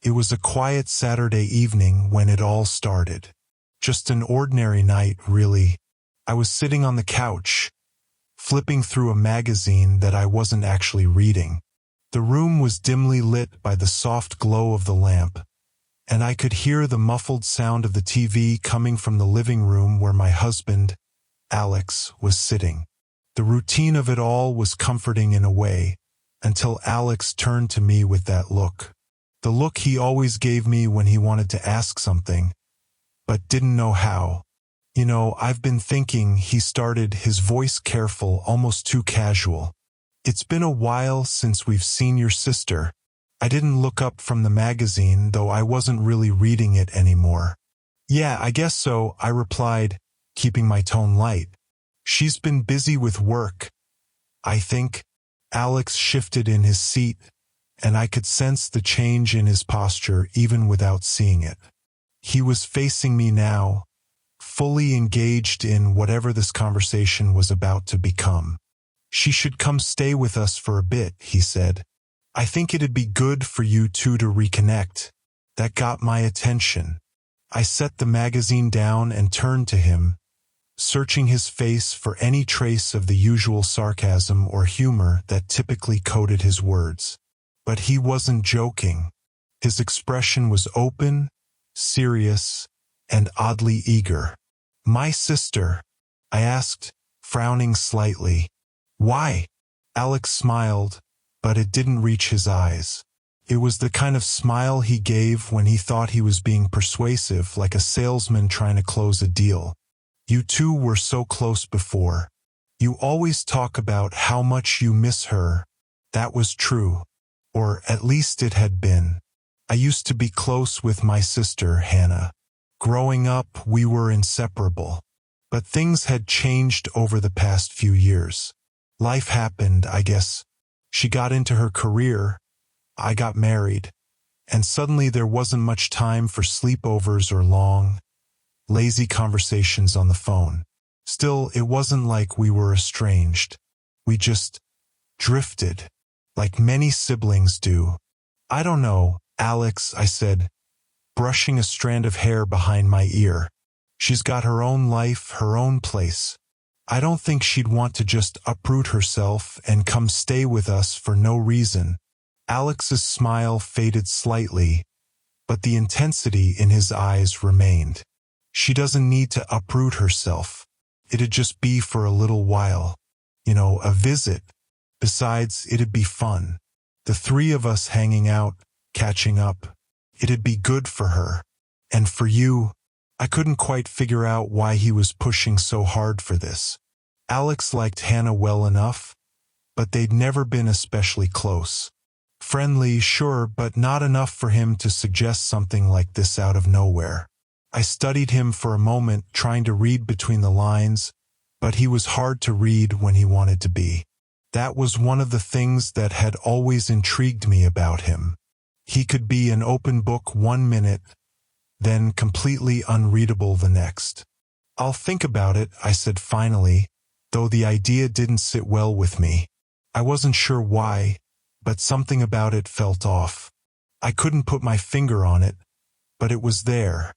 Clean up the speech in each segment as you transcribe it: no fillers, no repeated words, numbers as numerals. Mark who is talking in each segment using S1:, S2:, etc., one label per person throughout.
S1: It was a quiet Saturday evening when it all started. Just an ordinary night, really. I was sitting on the couch, flipping through a magazine that I wasn't actually reading. The room was dimly lit by the soft glow of the lamp, and I could hear the muffled sound of the TV coming from the living room where my husband, Alex, was sitting. The routine of it all was comforting in a way, until Alex turned to me with that look. The look he always gave me when he wanted to ask something, but didn't know how. "You know, I've been thinking," he started, his voice careful, almost too casual. "It's been a while since we've seen your sister." I didn't look up from the magazine, though I wasn't really reading it anymore. "Yeah, I guess so," I replied, keeping my tone light. "She's been busy with work, I think." Alex shifted in his seat, and I could sense the change in his posture even without seeing it. He was facing me now, fully engaged in whatever this conversation was about to become. "She should come stay with us for a bit," he said. "I think it'd be good for you two to reconnect." That got my attention. I set the magazine down and turned to him, searching his face for any trace of the usual sarcasm or humor that typically coded his words. But he wasn't joking. His expression was open, serious, and oddly eager. "My sister?" I asked, frowning slightly. "Why?" Alex smiled, but it didn't reach his eyes. It was the kind of smile he gave when he thought he was being persuasive, like a salesman trying to close a deal. "You two were so close before. You always talk about how much you miss her." That was true. Or at least it had been. I used to be close with my sister, Hannah. Growing up, we were inseparable. But things had changed over the past few years. Life happened, I guess. She got into her career, I got married, and suddenly there wasn't much time for sleepovers or long, lazy conversations on the phone. Still, it wasn't like we were estranged. We just drifted, like many siblings do. "I don't know, Alex," I said, brushing a strand of hair behind my ear. "She's got her own life, her own place. I don't think she'd want to just uproot herself and come stay with us for no reason." Alex's smile faded slightly, but the intensity in his eyes remained. "She doesn't need to uproot herself. It'd just be for a little while. You know, a visit. Besides, it'd be fun. The three of us hanging out, catching up. It'd be good for her. And for you." I couldn't quite figure out why he was pushing so hard for this. Alex liked Hannah well enough, but they'd never been especially close. Friendly, sure, but not enough for him to suggest something like this out of nowhere. I studied him for a moment, trying to read between the lines, but he was hard to read when he wanted to be. That was one of the things that had always intrigued me about him. He could be an open book one minute, then completely unreadable the next. "I'll think about it," I said finally, though the idea didn't sit well with me. I wasn't sure why, but something about it felt off. I couldn't put my finger on it, but it was there.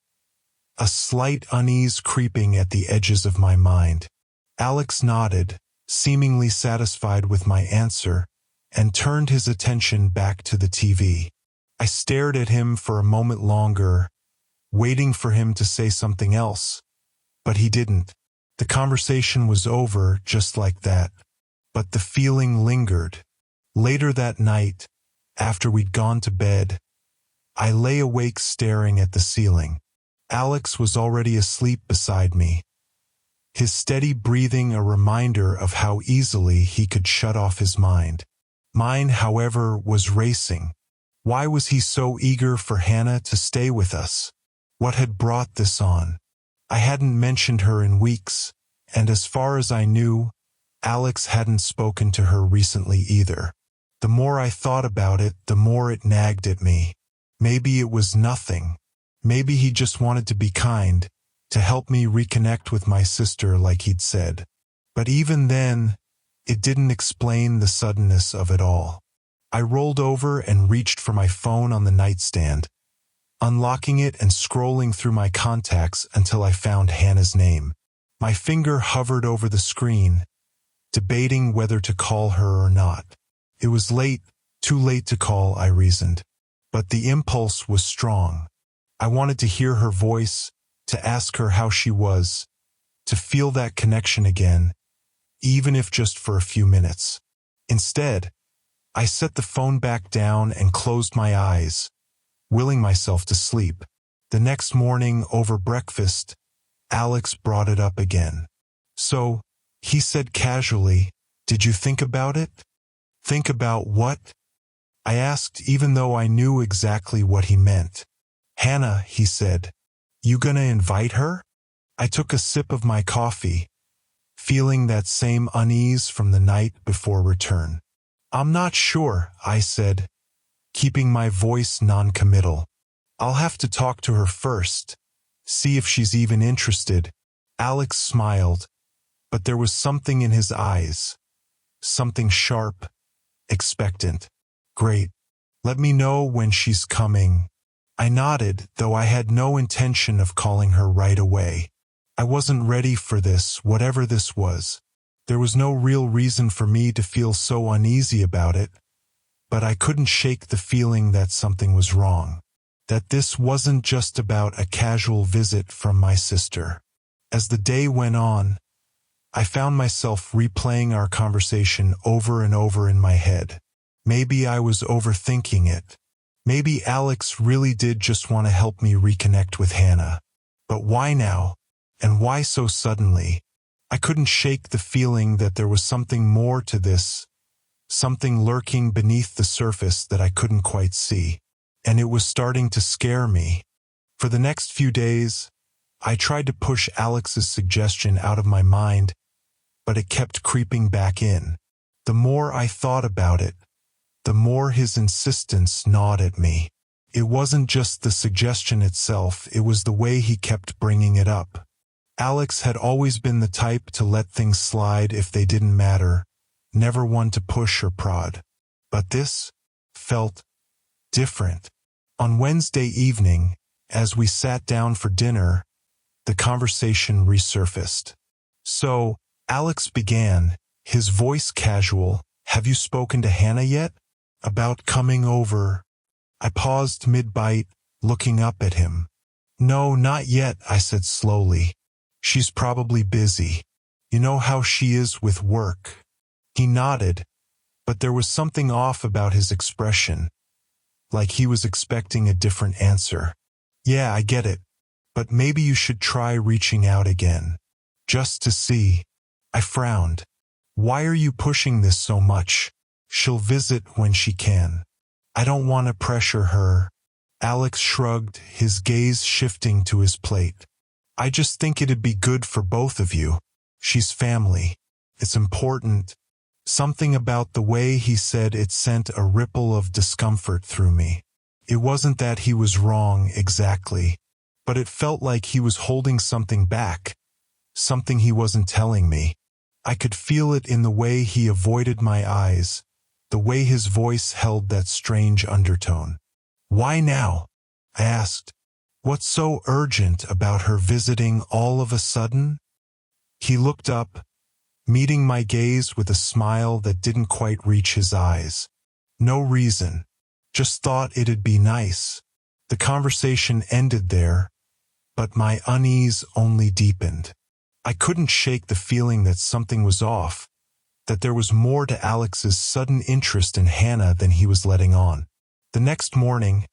S1: A slight unease creeping at the edges of my mind. Alex nodded, seemingly satisfied with my answer, and turned his attention back to the TV. I stared at him for a moment longer, waiting for him to say something else, but he didn't. The conversation was over just like that, but the feeling lingered. Later that night, after we'd gone to bed, I lay awake staring at the ceiling. Alex was already asleep beside me, his steady breathing a reminder of how easily he could shut off his mind. Mine, however, was racing. Why was he so eager for Hannah to stay with us? What had brought this on? I hadn't mentioned her in weeks, and as far as I knew, Alex hadn't spoken to her recently either. The more I thought about it, the more it nagged at me. Maybe it was nothing. Maybe he just wanted to be kind, to help me reconnect with my sister like he'd said. But even then, it didn't explain the suddenness of it all. I rolled over and reached for my phone on the nightstand, unlocking it and scrolling through my contacts until I found Hannah's name. My finger hovered over the screen, debating whether to call her or not. It was late, too late to call, I reasoned. But the impulse was strong. I wanted to hear her voice, to ask her how she was, to feel that connection again, even if just for a few minutes. Instead, I set the phone back down and closed my eyes, willing myself to sleep. The next morning, over breakfast, Alex brought it up again. "So," he said casually, "did you think about it?" "Think about what?" I asked, even though I knew exactly what he meant. "Hannah," he said. "You gonna invite her?" I took a sip of my coffee, feeling that same unease from the night before return. "I'm not sure," I said, keeping my voice non-committal. "I'll have to talk to her first, see if she's even interested." Alex smiled, but there was something in his eyes, something sharp, expectant. "Great. Let me know when she's coming." I nodded, though I had no intention of calling her right away. I wasn't ready for this, whatever this was. There was no real reason for me to feel so uneasy about it, but I couldn't shake the feeling that something was wrong, that this wasn't just about a casual visit from my sister. As the day went on, I found myself replaying our conversation over and over in my head. Maybe I was overthinking it. Maybe Alex really did just want to help me reconnect with Hannah. But why now? And why so suddenly? I couldn't shake the feeling that there was something more to this, something lurking beneath the surface that I couldn't quite see. And it was starting to scare me. For the next few days, I tried to push Alex's suggestion out of my mind, but it kept creeping back in. The more I thought about it, the more his insistence gnawed at me. It wasn't just the suggestion itself, it was the way he kept bringing it up. Alex had always been the type to let things slide if they didn't matter, never one to push or prod. But this felt different. On Wednesday evening, as we sat down for dinner, the conversation resurfaced. "So," Alex began, his voice casual, "have you spoken to Hannah yet? About coming over?" I paused mid-bite, looking up at him. "No, not yet," I said slowly. "She's probably busy. You know how she is with work." He nodded, but there was something off about his expression, like he was expecting a different answer. "Yeah, I get it. But maybe you should try reaching out again. Just to see." I frowned. "Why are you pushing this so much? She'll visit when she can." "I don't want to pressure her." Alex shrugged, his gaze shifting to his plate. "I just think it'd be good for both of you. She's family. It's important." Something about the way he said it sent a ripple of discomfort through me. It wasn't that he was wrong exactly, but it felt like he was holding something back, something he wasn't telling me. I could feel it in the way he avoided my eyes, the way his voice held that strange undertone. "Why now?" I asked. "What's so urgent about her visiting all of a sudden?" He looked up, meeting my gaze with a smile that didn't quite reach his eyes. "No reason. Just thought it'd be nice." The conversation ended there, but my unease only deepened. I couldn't shake the feeling that something was off, that there was more to Alex's sudden interest in Hannah than he was letting on. The next morning,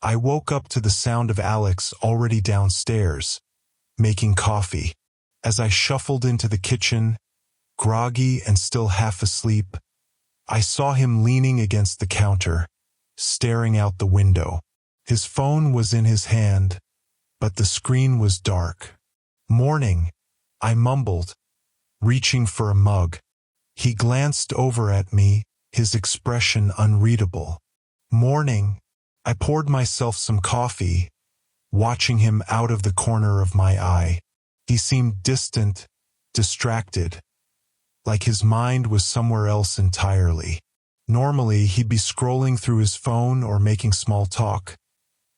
S1: I woke up to the sound of Alex already downstairs, making coffee. As I shuffled into the kitchen, groggy and still half asleep, I saw him leaning against the counter, staring out the window. His phone was in his hand, but the screen was dark. "Morning," I mumbled, reaching for a mug. He glanced over at me, his expression unreadable. "Morning." I poured myself some coffee, watching him out of the corner of my eye. He seemed distant, distracted, like his mind was somewhere else entirely. Normally, he'd be scrolling through his phone or making small talk,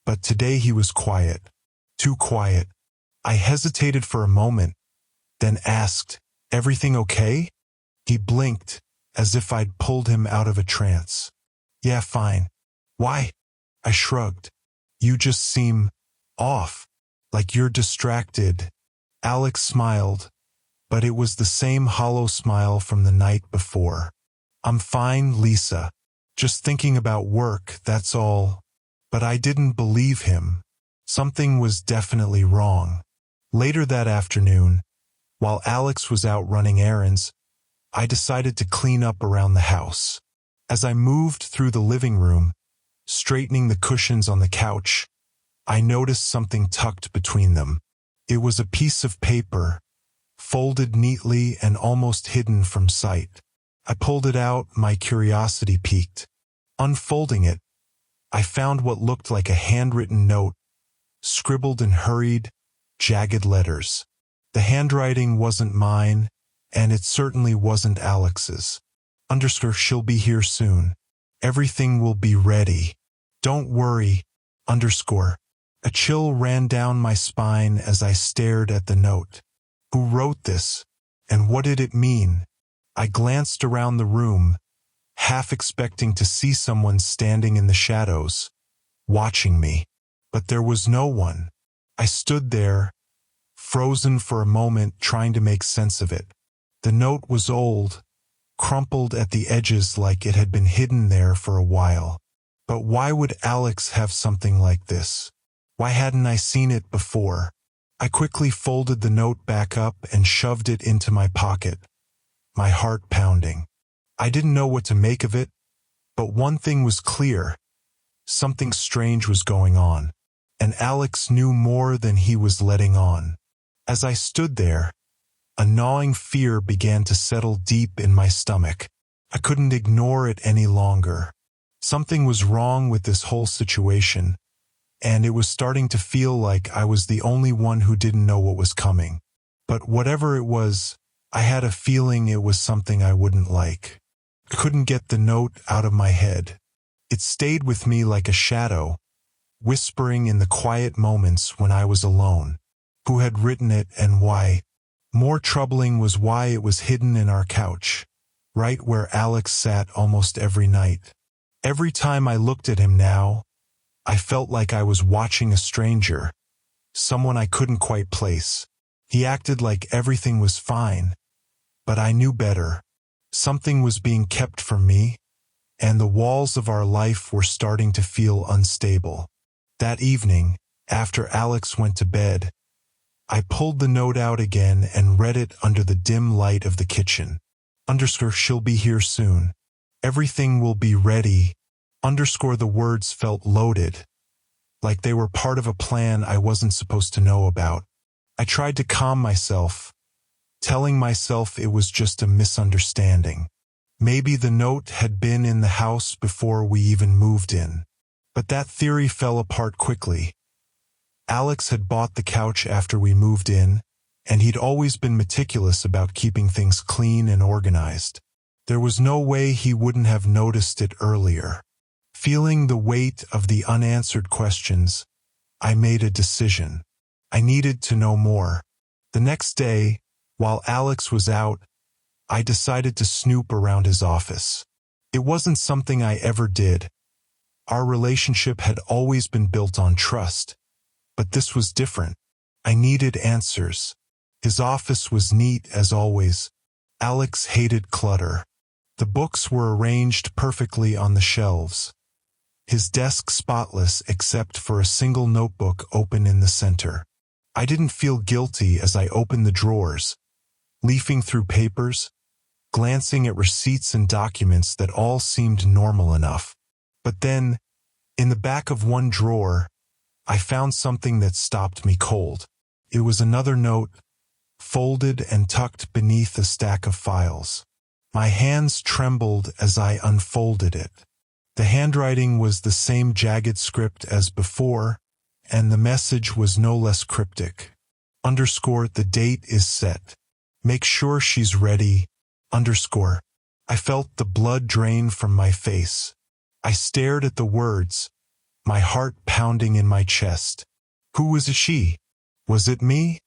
S1: but today he was quiet. Too quiet. I hesitated for a moment, then asked, "Everything okay?" He blinked, as if I'd pulled him out of a trance. "Yeah, fine." "Why?" I shrugged. "You just seem off, like you're distracted." Alex smiled, but it was the same hollow smile from the night before. "I'm fine, Lisa. Just thinking about work, that's all." But I didn't believe him. Something was definitely wrong. Later that afternoon, while Alex was out running errands, I decided to clean up around the house. As I moved through the living room, straightening the cushions on the couch, I noticed something tucked between them. It was a piece of paper, folded neatly and almost hidden from sight. I pulled it out, my curiosity piqued. Unfolding it, I found what looked like a handwritten note, scribbled in hurried, jagged letters. The handwriting wasn't mine, and it certainly wasn't Alex's. She'll be here soon. Everything will be ready. Don't worry. A chill ran down my spine as I stared at the note. Who wrote this? And what did it mean? I glanced around the room, half expecting to see someone standing in the shadows, watching me. But there was no one. I stood there, frozen for a moment, trying to make sense of it. The note was old, crumpled at the edges like it had been hidden there for a while. But why would Alex have something like this? Why hadn't I seen it before? I quickly folded the note back up and shoved it into my pocket, my heart pounding. I didn't know what to make of it, but one thing was clear. Something strange was going on, and Alex knew more than he was letting on. As I stood there, a gnawing fear began to settle deep in my stomach. I couldn't ignore it any longer. Something was wrong with this whole situation, and it was starting to feel like I was the only one who didn't know what was coming. But whatever it was, I had a feeling it was something I wouldn't like. I couldn't get the note out of my head. It stayed with me like a shadow, whispering in the quiet moments when I was alone. Who had written it and why? More troubling was why it was hidden in our couch, right where Alex sat almost every night. Every time I looked at him now, I felt like I was watching a stranger, someone I couldn't quite place. He acted like everything was fine, but I knew better. Something was being kept from me, and the walls of our life were starting to feel unstable. That evening, after Alex went to bed, I pulled the note out again and read it under the dim light of the kitchen. She'll be here soon. Everything will be ready. The words felt loaded, like they were part of a plan I wasn't supposed to know about. I tried to calm myself, telling myself it was just a misunderstanding. Maybe the note had been in the house before we even moved in. But that theory fell apart quickly. Alex had bought the couch after we moved in, and he'd always been meticulous about keeping things clean and organized. There was no way he wouldn't have noticed it earlier. Feeling the weight of the unanswered questions, I made a decision. I needed to know more. The next day, while Alex was out, I decided to snoop around his office. It wasn't something I ever did. Our relationship had always been built on trust. But this was different. I needed answers. His office was neat as always. Alex hated clutter. The books were arranged perfectly on the shelves. His desk spotless except for a single notebook open in the center. I didn't feel guilty as I opened the drawers, leafing through papers, glancing at receipts and documents that all seemed normal enough. But then, in the back of one drawer, I found something that stopped me cold. It was another note, folded and tucked beneath a stack of files. My hands trembled as I unfolded it. The handwriting was the same jagged script as before, and the message was no less cryptic. The date is set. Make sure she's ready. I felt the blood drain from my face. I stared at the words, my heart pounding in my chest. Who was she? Was it me?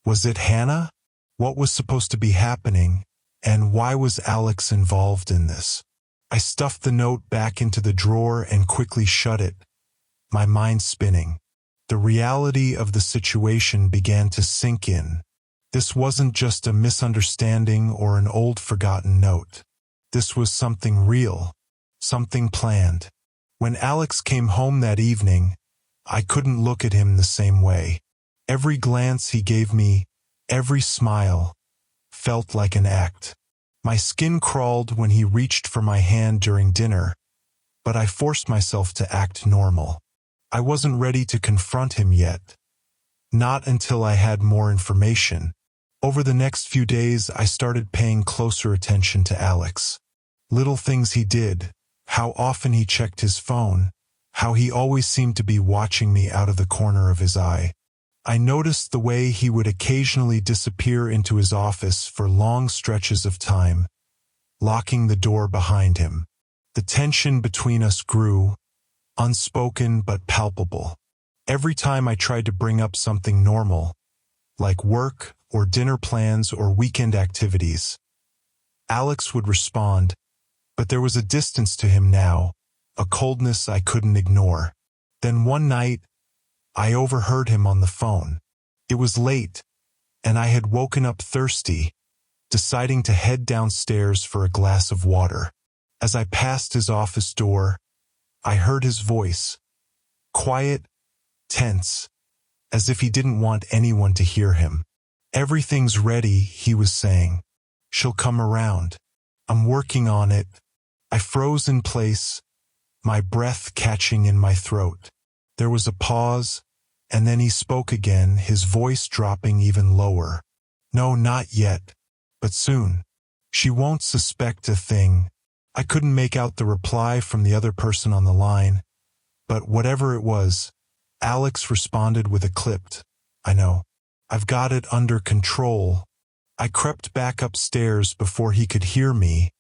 S1: Was it Hannah? What was supposed to be happening, and why was Alex involved in this? I stuffed the note back into the drawer and quickly shut it, my mind spinning. The reality of the situation began to sink in. This wasn't just a misunderstanding or an old forgotten note. This was something real, something planned. When Alex came home that evening, I couldn't look at him the same way. Every glance he gave me, every smile, felt like an act. My skin crawled when he reached for my hand during dinner, but I forced myself to act normal. I wasn't ready to confront him yet. Not until I had more information. Over the next few days, I started paying closer attention to Alex. Little things he did, how often he checked his phone, how he always seemed to be watching me out of the corner of his eye. I noticed the way he would occasionally disappear into his office for long stretches of time, locking the door behind him. The tension between us grew, unspoken but palpable. Every time I tried to bring up something normal, like work or dinner plans or weekend activities, Alex would respond, but there was a distance to him now, a coldness I couldn't ignore. Then one night, I overheard him on the phone. It was late, and I had woken up thirsty, deciding to head downstairs for a glass of water. As I passed his office door, I heard his voice, quiet, tense, as if he didn't want anyone to hear him. "Everything's ready," he was saying. "She'll come around. I'm working on it." I froze in place, my breath catching in my throat. There was a pause, and then he spoke again, his voice dropping even lower. "No, not yet, but soon. She won't suspect a thing." I couldn't make out the reply from the other person on the line, but whatever it was, Alex responded with a clipped, "I know. I've got it under control." I crept back upstairs before he could hear me,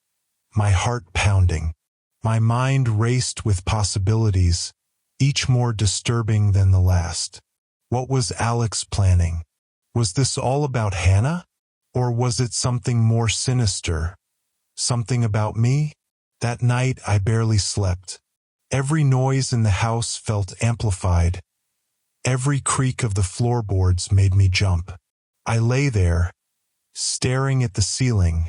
S1: my heart pounding. My mind raced with possibilities, each more disturbing than the last. What was Alex planning? Was this all about Hannah? Or was it something more sinister? Something about me? That night I barely slept. Every noise in the house felt amplified. Every creak of the floorboards made me jump. I lay there, staring at the ceiling,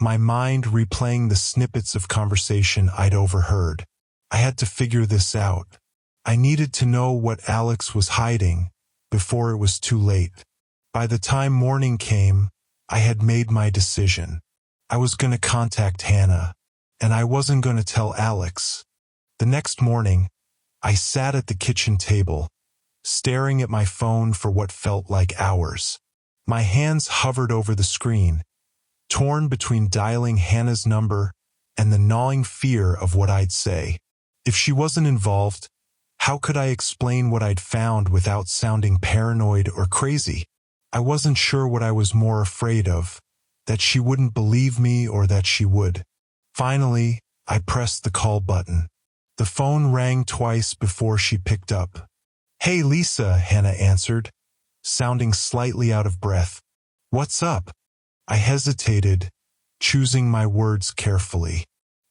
S1: my mind replaying the snippets of conversation I'd overheard. I had to figure this out. I needed to know what Alex was hiding before it was too late. By the time morning came, I had made my decision. I was going to contact Hannah, and I wasn't going to tell Alex. The next morning, I sat at the kitchen table, staring at my phone for what felt like hours. My hands hovered over the screen, torn between dialing Hannah's number and the gnawing fear of what I'd say. If she wasn't involved, how could I explain what I'd found without sounding paranoid or crazy? I wasn't sure what I was more afraid of, that she wouldn't believe me or that she would. Finally, I pressed the call button. The phone rang twice before she picked up. "Hey Lisa," Hannah answered, sounding slightly out of breath. "What's up?" I hesitated, choosing my words carefully.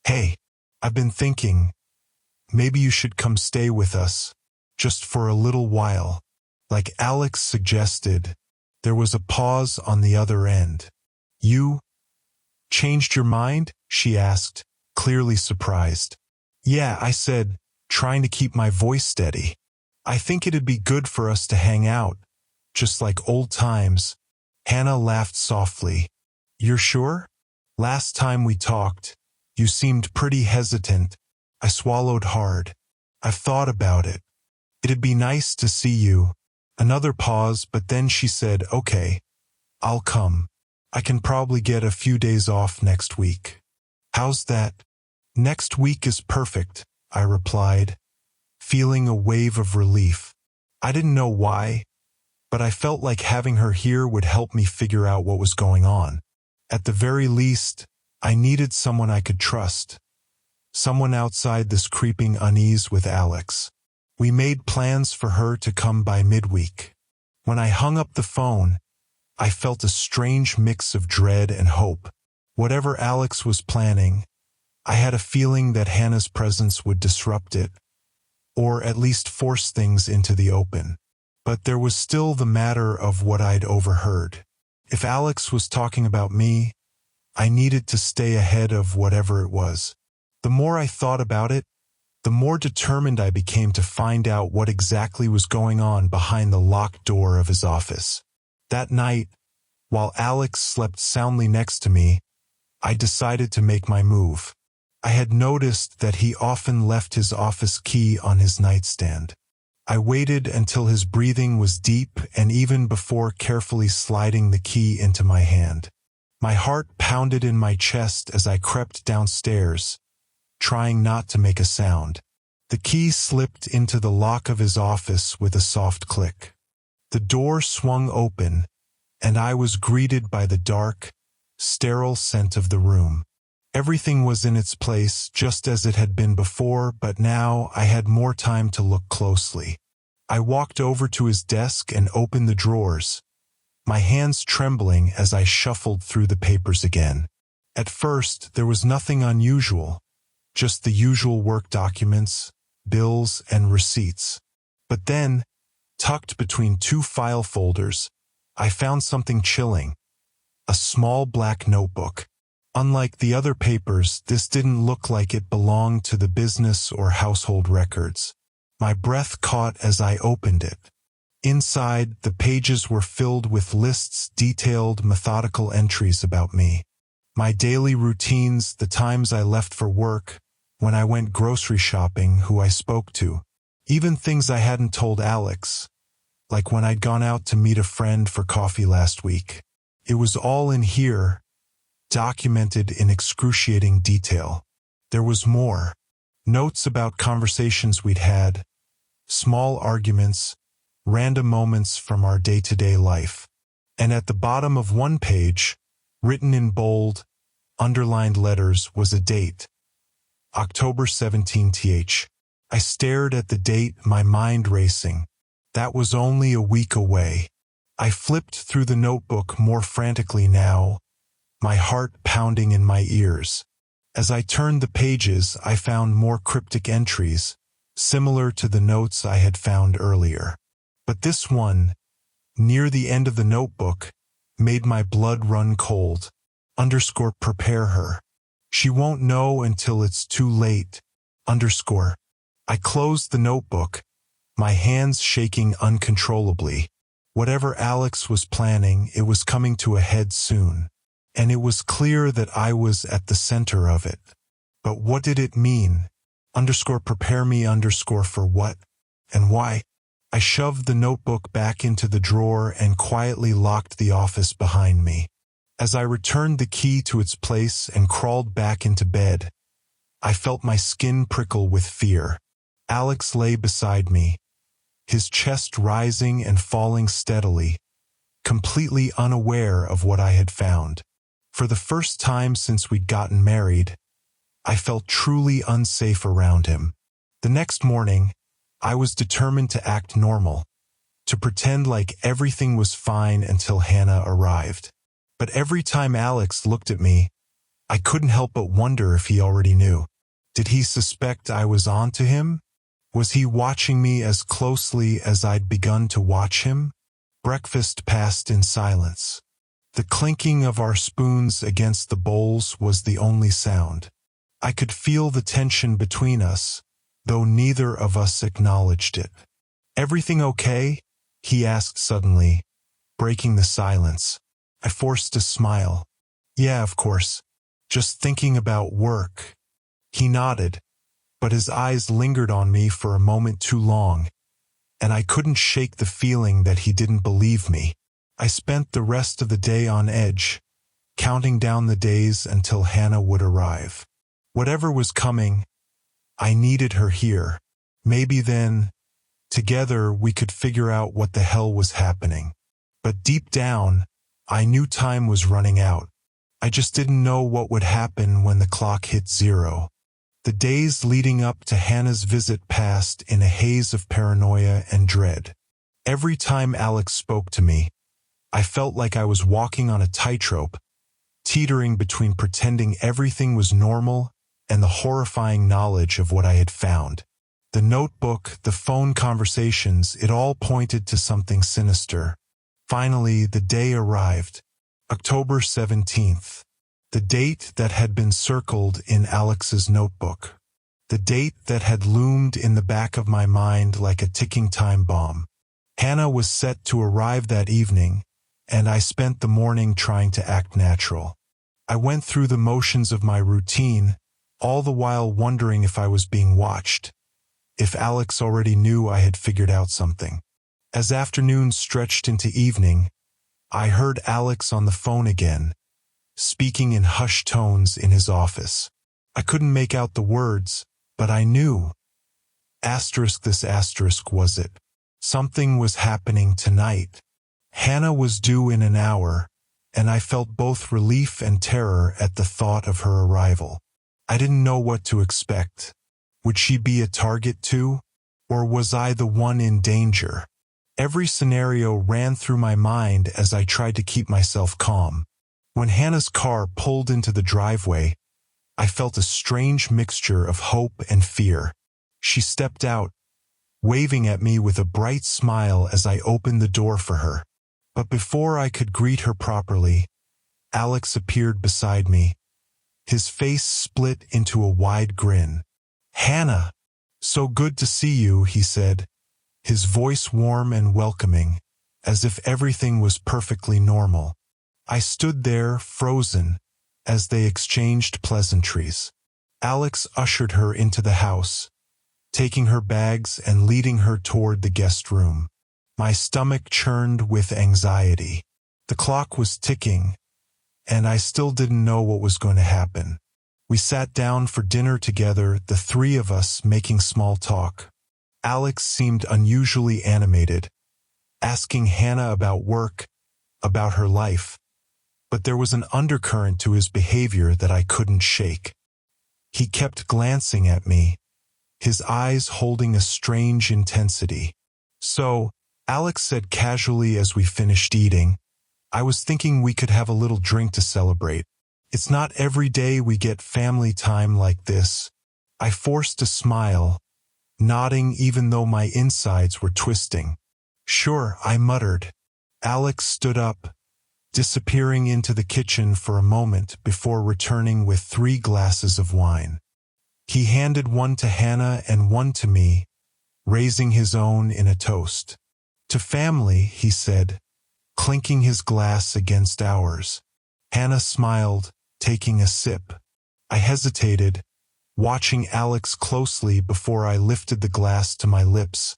S1: "Hey, I've been thinking, maybe you should come stay with us, just for a little while." Like Alex suggested, there was a pause on the other end. "You changed your mind?" she asked, clearly surprised. "Yeah," I said, trying to keep my voice steady. "I think it'd be good for us to hang out, just like old times." Hannah laughed softly. "You're sure? Last time we talked, you seemed pretty hesitant." I swallowed hard. "I've thought about it. It'd be nice to see you." Another pause, but then she said, "Okay, I'll come. I can probably get a few days off next week." "How's that?" "Next week is perfect," I replied, feeling a wave of relief. I didn't know why, but I felt like having her here would help me figure out what was going on. At the very least, I needed someone I could trust. Someone outside this creeping unease with Alex. We made plans for her to come by midweek. When I hung up the phone, I felt a strange mix of dread and hope. Whatever Alex was planning, I had a feeling that Hannah's presence would disrupt it, or at least force things into the open. But there was still the matter of what I'd overheard. If Alex was talking about me, I needed to stay ahead of whatever it was. The more I thought about it, the more determined I became to find out what exactly was going on behind the locked door of his office. That night, while Alex slept soundly next to me, I decided to make my move. I had noticed that he often left his office key on his nightstand. I waited until his breathing was deep and even before carefully sliding the key into my hand. My heart pounded in my chest as I crept downstairs, trying not to make a sound. The key slipped into the lock of his office with a soft click. The door swung open, and I was greeted by the dark, sterile scent of the room. Everything was in its place just as it had been before, but now I had more time to look closely. I walked over to his desk and opened the drawers, my hands trembling as I shuffled through the papers again. At first, there was nothing unusual, just the usual work documents, bills, and receipts. But then, tucked between two file folders, I found something chilling. A small black notebook. Unlike the other papers, this didn't look like it belonged to the business or household records. My breath caught as I opened it. Inside, the pages were filled with lists, detailed, methodical entries about me. My daily routines, the times I left for work, when I went grocery shopping, who I spoke to. Even things I hadn't told Alex, like when I'd gone out to meet a friend for coffee last week. It was all in here, documented in excruciating detail. There was more. Notes about conversations we'd had, small arguments, random moments from our day-to-day life. And at the bottom of one page, written in bold, underlined letters, was a date. October 17th. I stared at the date, my mind racing. That was only a week away. I flipped through the notebook more frantically now, my heart pounding in my ears. As I turned the pages, I found more cryptic entries, similar to the notes I had found earlier. But this one, near the end of the notebook, made my blood run cold. Prepare her. She won't know until it's too late. I closed the notebook, my hands shaking uncontrollably. Whatever Alex was planning, it was coming to a head soon. And it was clear that I was at the center of it. But what did it mean? Prepare me for what? And why? I shoved the notebook back into the drawer and quietly locked the office behind me. As I returned the key to its place and crawled back into bed, I felt my skin prickle with fear. Alex lay beside me, his chest rising and falling steadily, completely unaware of what I had found. For the first time since we'd gotten married, I felt truly unsafe around him. The next morning, I was determined to act normal, to pretend like everything was fine until Hannah arrived. But every time Alex looked at me, I couldn't help but wonder if he already knew. Did he suspect I was onto him? Was he watching me as closely as I'd begun to watch him? Breakfast passed in silence. The clinking of our spoons against the bowls was the only sound. I could feel the tension between us, though neither of us acknowledged it. "Everything okay?" he asked suddenly, breaking the silence. I forced a smile. "Yeah, of course. Just thinking about work." He nodded, but his eyes lingered on me for a moment too long, and I couldn't shake the feeling that he didn't believe me. I spent the rest of the day on edge, counting down the days until Hannah would arrive. Whatever was coming, I needed her here. Maybe then, together, we could figure out what the hell was happening. But deep down, I knew time was running out. I just didn't know what would happen when the clock hit 0. The days leading up to Hannah's visit passed in a haze of paranoia and dread. Every time Alex spoke to me, I felt like I was walking on a tightrope, teetering between pretending everything was normal and the horrifying knowledge of what I had found. The notebook, the phone conversations, it all pointed to something sinister. Finally, the day arrived. October 17th. The date that had been circled in Alex's notebook. The date that had loomed in the back of my mind like a ticking time bomb. Hannah was set to arrive that evening, and I spent the morning trying to act natural. I went through the motions of my routine, all the while wondering if I was being watched, if Alex already knew I had figured out something. As afternoon stretched into evening, I heard Alex on the phone again, speaking in hushed tones in his office. I couldn't make out the words, but I knew. This asterisk was it. Something was happening tonight. Hannah was due in an hour, and I felt both relief and terror at the thought of her arrival. I didn't know what to expect. Would she be a target too? Or was I the one in danger? Every scenario ran through my mind as I tried to keep myself calm. When Hannah's car pulled into the driveway, I felt a strange mixture of hope and fear. She stepped out, waving at me with a bright smile as I opened the door for her. But before I could greet her properly, Alex appeared beside me. His face split into a wide grin. "Hannah, so good to see you," he said, his voice warm and welcoming, as if everything was perfectly normal. I stood there, frozen, as they exchanged pleasantries. Alex ushered her into the house, taking her bags and leading her toward the guest room. My stomach churned with anxiety. The clock was ticking, and I still didn't know what was going to happen. We sat down for dinner together, the three of us making small talk. Alex seemed unusually animated, asking Hannah about work, about her life. But there was an undercurrent to his behavior that I couldn't shake. He kept glancing at me, his eyes holding a strange intensity. "So," Alex said casually as we finished eating, "I was thinking we could have a little drink to celebrate. It's not every day we get family time like this." I forced a smile, nodding even though my insides were twisting. "Sure," I muttered. Alex stood up, disappearing into the kitchen for a moment before returning with 3 glasses of wine. He handed one to Hannah and one to me, raising his own in a toast. "To family," he said, clinking his glass against ours. Hannah smiled, taking a sip. I hesitated, watching Alex closely before I lifted the glass to my lips,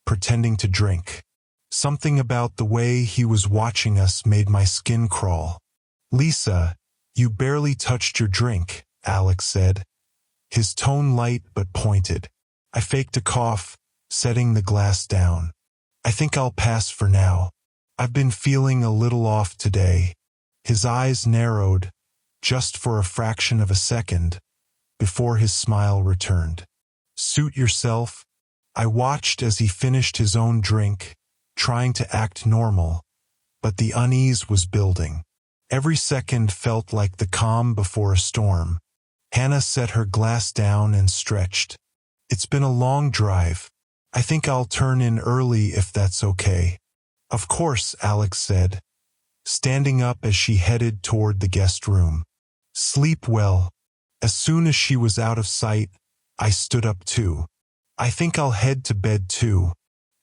S1: pretending to drink. Something about the way he was watching us made my skin crawl. "Lisa, you barely touched your drink," Alex said, his tone light but pointed. I faked a cough, setting the glass down. "I think I'll pass for now. I've been feeling a little off today." His eyes narrowed, just for a fraction of a second, before his smile returned. "Suit yourself." I watched as he finished his own drink, trying to act normal, but the unease was building. Every second felt like the calm before a storm. Hannah set her glass down and stretched. "It's been a long drive. I think I'll turn in early if that's okay." "Of course," Alex said, standing up as she headed toward the guest room. "Sleep well." As soon as she was out of sight, I stood up too. "I think I'll head to bed too."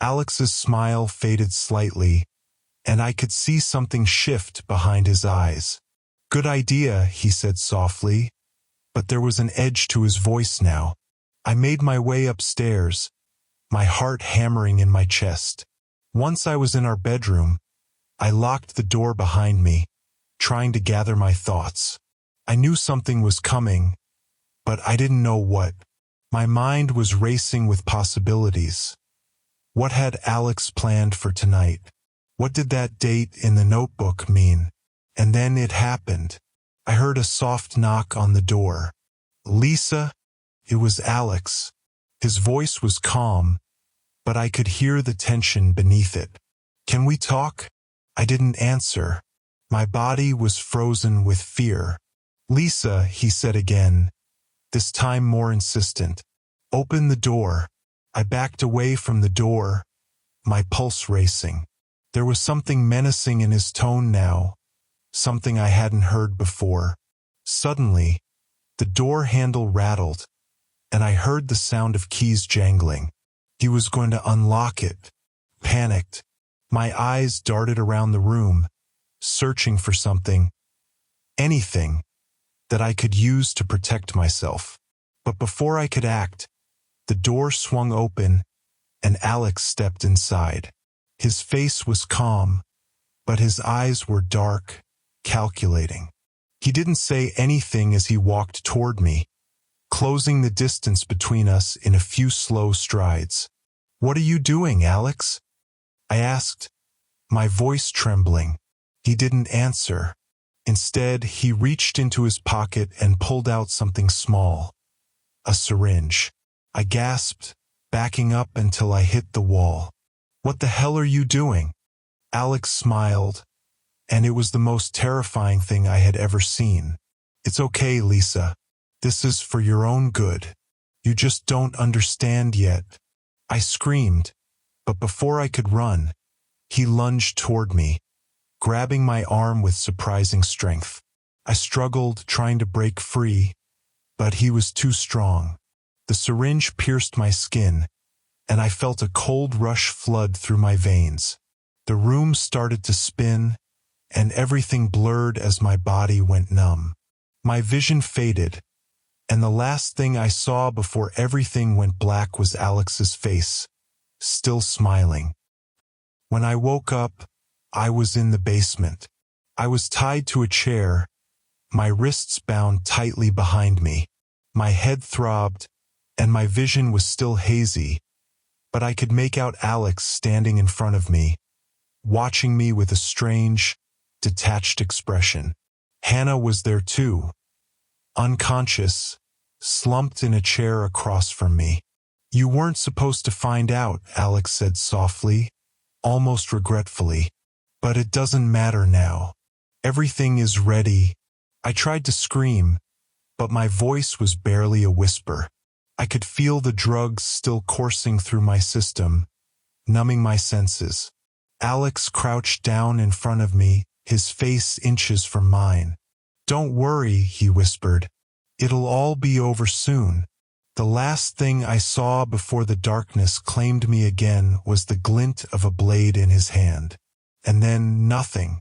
S1: Alex's smile faded slightly, and I could see something shift behind his eyes. "Good idea," he said softly, but there was an edge to his voice now. I made my way upstairs, my heart hammering in my chest. Once I was in our bedroom, I locked the door behind me, trying to gather my thoughts. I knew something was coming, but I didn't know what. My mind was racing with possibilities. What had Alex planned for tonight? What did that date in the notebook mean? And then it happened. I heard a soft knock on the door. Lisa? It was Alex. His voice was calm, but I could hear the tension beneath it. Can we talk? I didn't answer. My body was frozen with fear. Lisa, he said again, this time more insistent. Open the door. I backed away from the door, my pulse racing. There was something menacing in his tone now, something I hadn't heard before. Suddenly, the door handle rattled, and I heard the sound of keys jangling. He was going to unlock it. Panicked, my eyes darted around the room, searching for something, anything, that I could use to protect myself. But before I could act, the door swung open, and Alex stepped inside. His face was calm, but his eyes were dark, calculating. He didn't say anything as he walked toward me, closing the distance between us in a few slow strides. What are you doing, Alex? I asked, my voice trembling. He didn't answer. Instead, he reached into his pocket and pulled out something small. A syringe. I gasped, backing up until I hit the wall. What the hell are you doing? Alex smiled, and it was the most terrifying thing I had ever seen. It's okay, Lisa. This is for your own good. You just don't understand yet. I screamed, but before I could run, he lunged toward me, grabbing my arm with surprising strength. I struggled, trying to break free, but he was too strong. The syringe pierced my skin, and I felt a cold rush flood through my veins. The room started to spin, and everything blurred as my body went numb. My vision faded, and the last thing I saw before everything went black was Alex's face, still smiling. When I woke up, I was in the basement. I was tied to a chair, my wrists bound tightly behind me. My head throbbed, and my vision was still hazy, but I could make out Alex standing in front of me, watching me with a strange, detached expression. Hannah was there too, unconscious, slumped in a chair across from me. You weren't supposed to find out, Alex said softly, almost regretfully. But it doesn't matter now. Everything is ready. I tried to scream, but my voice was barely a whisper. I could feel the drugs still coursing through my system, numbing my senses. Alex crouched down in front of me, his face inches from mine. Don't worry, he whispered. It'll all be over soon. The last thing I saw before the darkness claimed me again was the glint of a blade in his hand. And then nothing.